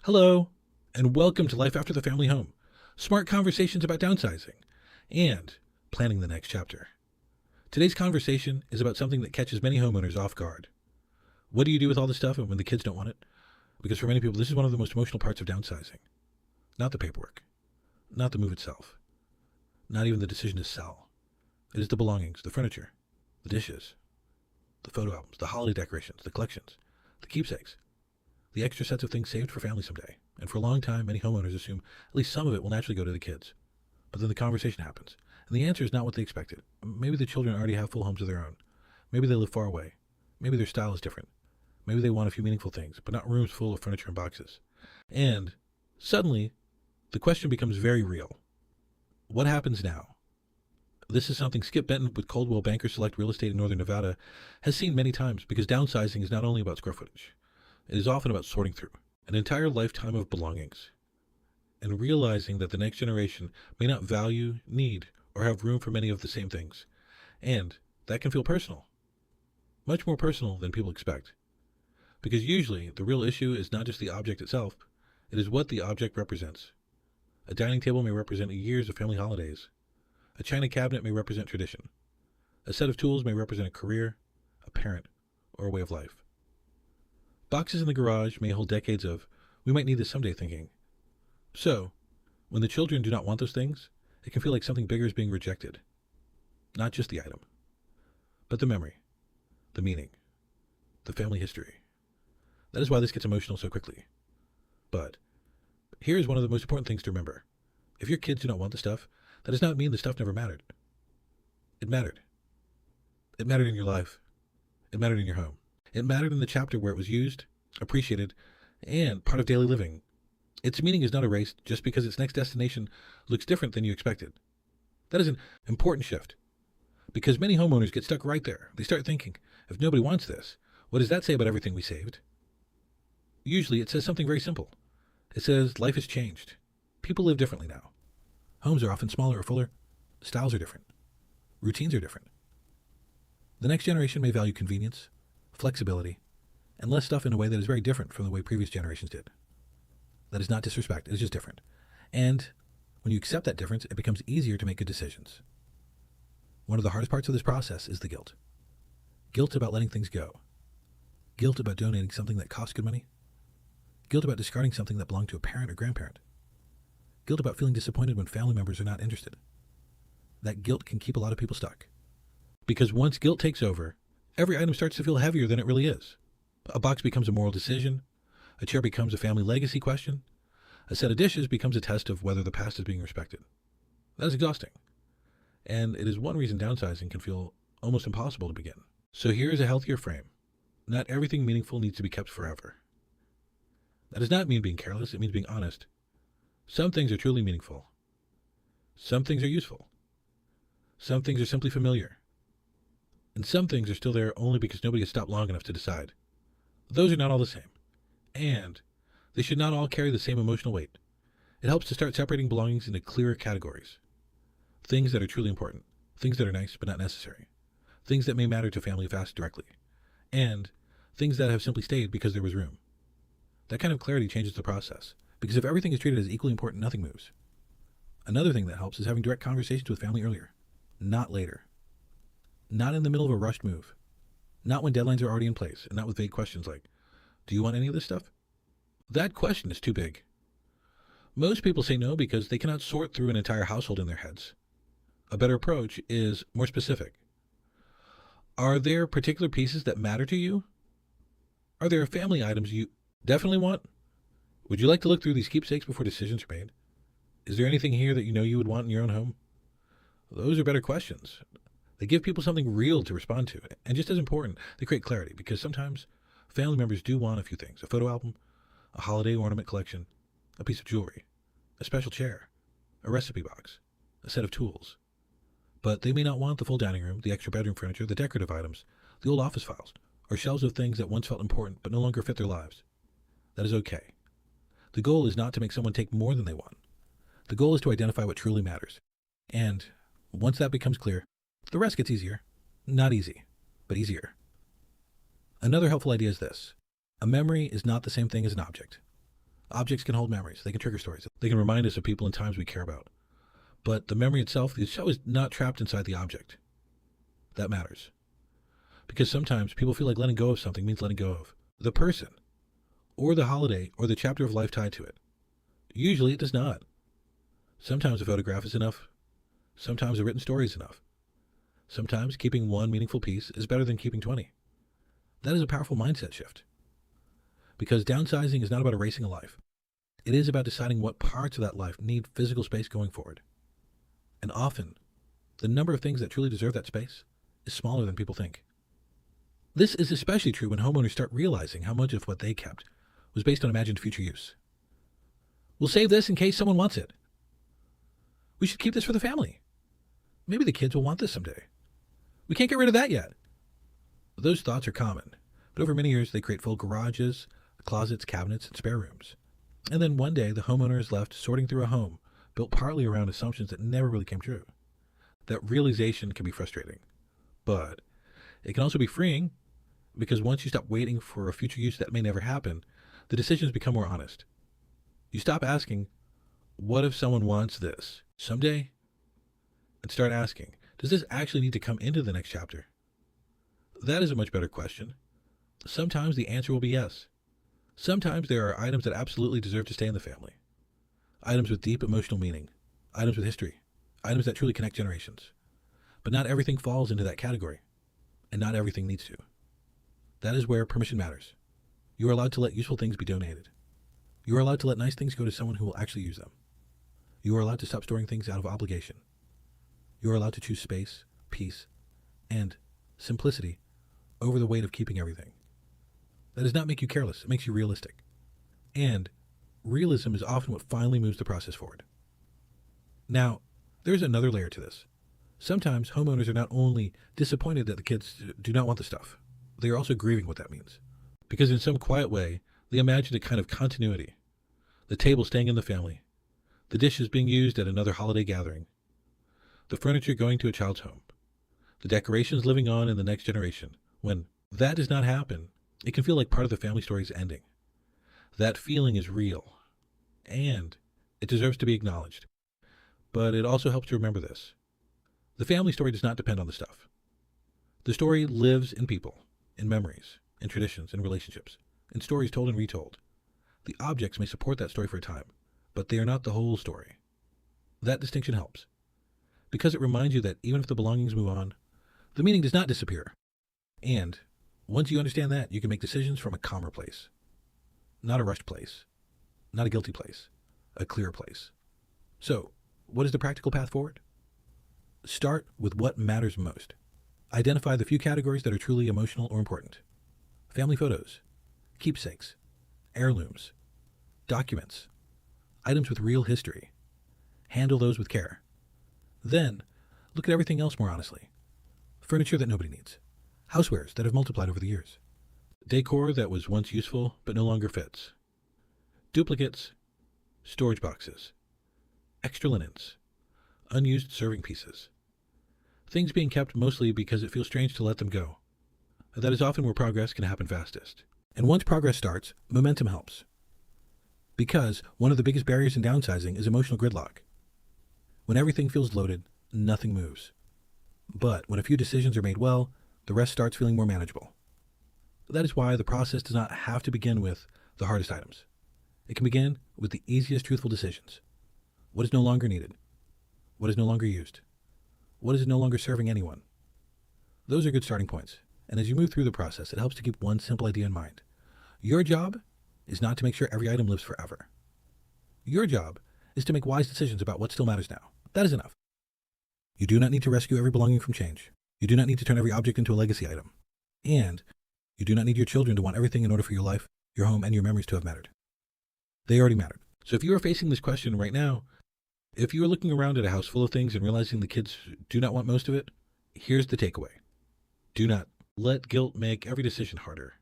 Hello, and welcome to Life After the Family Home. Smart conversations about downsizing and planning the next chapter. Today's conversation is about something that catches many homeowners off guard. What do you do with all this stuff when the kids don't want it? Because for many people, this is one of the most emotional parts of downsizing. Not the paperwork, not the move itself, not even the decision to sell. It is the belongings, the furniture, the dishes, the photo albums, the holiday decorations, the collections, the keepsakes, the extra sets of things saved for family someday. And for a long time, many homeowners assume at least some of it will naturally go to the kids. But then the conversation happens, and the answer is not what they expected. Maybe the children already have full homes of their own. Maybe they live far away. Maybe their style is different. Maybe they want a few meaningful things, but not rooms full of furniture and boxes. And suddenly, the question becomes very real. What happens now? This is something Skip Benton with Coldwell Bankers Select Real Estate in Northern Nevada has seen many times, because downsizing is not only about square footage. It is often about sorting through an entire lifetime of belongings and realizing that the next generation may not value, need, or have room for many of the same things. And that can feel personal, much more personal than people expect. Because usually the real issue is not just the object itself, it is what the object represents. A dining table may represent years of family holidays. A china cabinet may represent tradition. A set of tools may represent a career, a parent, or a way of life. Boxes in the garage may hold decades of, we might need this someday thinking. So, when the children do not want those things, it can feel like something bigger is being rejected. Not just the item, but the memory, the meaning, the family history. That is why this gets emotional so quickly. But here is one of the most important things to remember. If your kids do not want the stuff, that does not mean the stuff never mattered. It mattered. It mattered in your life. It mattered in your home. It mattered in the chapter where it was used, appreciated, and part of daily living. Its meaning is not erased just because its next destination looks different than you expected. That is an important shift, because many homeowners get stuck right there. They start thinking, if nobody wants this, what does that say about everything we saved? Usually it says something very simple. It says life has changed. People live differently now. Homes are often smaller or fuller. Styles are different. Routines are different. The next generation may value convenience, flexibility, and less stuff in a way that is very different from the way previous generations did. That is not disrespect, it is just different. And when you accept that difference, it becomes easier to make good decisions. One of the hardest parts of this process is the guilt. Guilt about letting things go. Guilt about donating something that costs good money. Guilt about discarding something that belonged to a parent or grandparent. Guilt about feeling disappointed when family members are not interested. That guilt can keep a lot of people stuck. Because once guilt takes over, every item starts to feel heavier than it really is. A box becomes a moral decision. A chair becomes a family legacy question. A set of dishes becomes a test of whether the past is being respected. That is exhausting. And it is one reason downsizing can feel almost impossible to begin. So here is a healthier frame. Not everything meaningful needs to be kept forever. That does not mean being careless, it means being honest. Some things are truly meaningful. Some things are useful. Some things are simply familiar. And some things are still there only because nobody has stopped long enough to decide. Those are not all the same. And they should not all carry the same emotional weight. It helps to start separating belongings into clearer categories. Things that are truly important. Things that are nice but not necessary. Things that may matter to family fast directly. And things that have simply stayed because there was room. That kind of clarity changes the process. Because if everything is treated as equally important, nothing moves. Another thing that helps is having direct conversations with family earlier. Not later. Not in the middle of a rushed move. Not when deadlines are already in place, and not with vague questions like, do you want any of this stuff? That question is too big. Most people say no because they cannot sort through an entire household in their heads. A better approach is more specific. Are there particular pieces that matter to you? Are there family items you definitely want? Would you like to look through these keepsakes before decisions are made? Is there anything here that you know you would want in your own home? Those are better questions. They give people something real to respond to. And just as important, they create clarity, because sometimes family members do want a few things. A photo album, a holiday ornament collection, a piece of jewelry, a special chair, a recipe box, a set of tools. But they may not want the full dining room, the extra bedroom furniture, the decorative items, the old office files, or shelves of things that once felt important but no longer fit their lives. That is okay. The goal is not to make someone take more than they want. The goal is to identify what truly matters. And once that becomes clear, the rest gets easier. Not easy, but easier. Another helpful idea is this. A memory is not the same thing as an object. Objects can hold memories. They can trigger stories. They can remind us of people and times we care about. But the memory itself, the show, is not trapped inside the object. That matters. Because sometimes people feel like letting go of something means letting go of the person, or the holiday, or the chapter of life tied to it. Usually it does not. Sometimes a photograph is enough. Sometimes a written story is enough. Sometimes keeping one meaningful piece is better than keeping 20. That is a powerful mindset shift. Because downsizing is not about erasing a life. It is about deciding what parts of that life need physical space going forward. And often, the number of things that truly deserve that space is smaller than people think. This is especially true when homeowners start realizing how much of what they kept was based on imagined future use. We'll save this in case someone wants it. We should keep this for the family. Maybe the kids will want this someday. We can't get rid of that yet. Those thoughts are common, but over many years they create full garages, closets, cabinets, and spare rooms. And then one day the homeowner is left sorting through a home built partly around assumptions that never really came true. That realization can be frustrating, but it can also be freeing, because once you stop waiting for a future use that may never happen, the decisions become more honest. You stop asking, what if someone wants this someday? And start asking, does this actually need to come into the next chapter? That is a much better question. Sometimes the answer will be yes. Sometimes there are items that absolutely deserve to stay in the family. Items with deep emotional meaning. Items with history. Items that truly connect generations. But not everything falls into that category. And not everything needs to. That is where permission matters. You are allowed to let useful things be donated. You are allowed to let nice things go to someone who will actually use them. You are allowed to stop storing things out of obligation. You are allowed to choose space, peace, and simplicity over the weight of keeping everything. That does not make you careless. It makes you realistic. And realism is often what finally moves the process forward. Now, there's another layer to this. Sometimes homeowners are not only disappointed that the kids do not want the stuff, they are also grieving what that means. Because in some quiet way, they imagine a kind of continuity. The table staying in the family, the dishes being used at another holiday gathering, the furniture going to a child's home, the decorations living on in the next generation. When that does not happen, it can feel like part of the family story is ending. That feeling is real, and it deserves to be acknowledged. But it also helps to remember this. The family story does not depend on the stuff. The story lives in people, in memories, in traditions, in relationships, in stories told and retold. The objects may support that story for a time, but they are not the whole story. That distinction helps, because it reminds you that even if the belongings move on, the meaning does not disappear. And once you understand that, you can make decisions from a calmer place. Not a rushed place. Not a guilty place. A clear place. So, what is the practical path forward? Start with what matters most. Identify the few categories that are truly emotional or important. Family photos, keepsakes, heirlooms, documents, items with real history. Handle those with care. Then, look at everything else more honestly. Furniture that nobody needs. Housewares that have multiplied over the years. Decor that was once useful but no longer fits. Duplicates, storage boxes, extra linens, unused serving pieces. Things being kept mostly because it feels strange to let them go. That is often where progress can happen fastest. And once progress starts, momentum helps. Because one of the biggest barriers in downsizing is emotional gridlock. When everything feels loaded, nothing moves. But when a few decisions are made well, the rest starts feeling more manageable. That is why the process does not have to begin with the hardest items. It can begin with the easiest truthful decisions. What is no longer needed? What is no longer used? What is no longer serving anyone? Those are good starting points. And as you move through the process, it helps to keep one simple idea in mind. Your job is not to make sure every item lives forever. Your job is to make wise decisions about what still matters now. That is enough. You do not need to rescue every belonging from change. You do not need to turn every object into a legacy item. And you do not need your children to want everything in order for your life, your home, and your memories to have mattered. They already mattered. So if you are facing this question right now, if you are looking around at a house full of things and realizing the kids do not want most of it, here's the takeaway. Do not let guilt make every decision harder.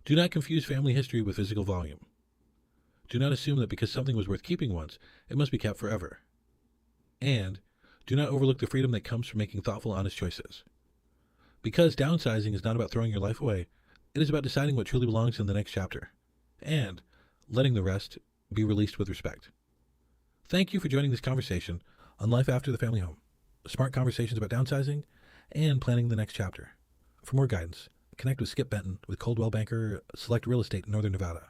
Do not confuse family history with physical volume. Do not assume that because something was worth keeping once, it must be kept forever. And do not overlook the freedom that comes from making thoughtful, honest choices. Because downsizing is not about throwing your life away, it is about deciding what truly belongs in the next chapter. And letting the rest be released with respect. Thank you for joining this conversation on Life After the Family Home, smart conversations about downsizing and planning the next chapter. For more guidance, connect with Skip Benton with Coldwell Banker Select Real Estate in Northern Nevada.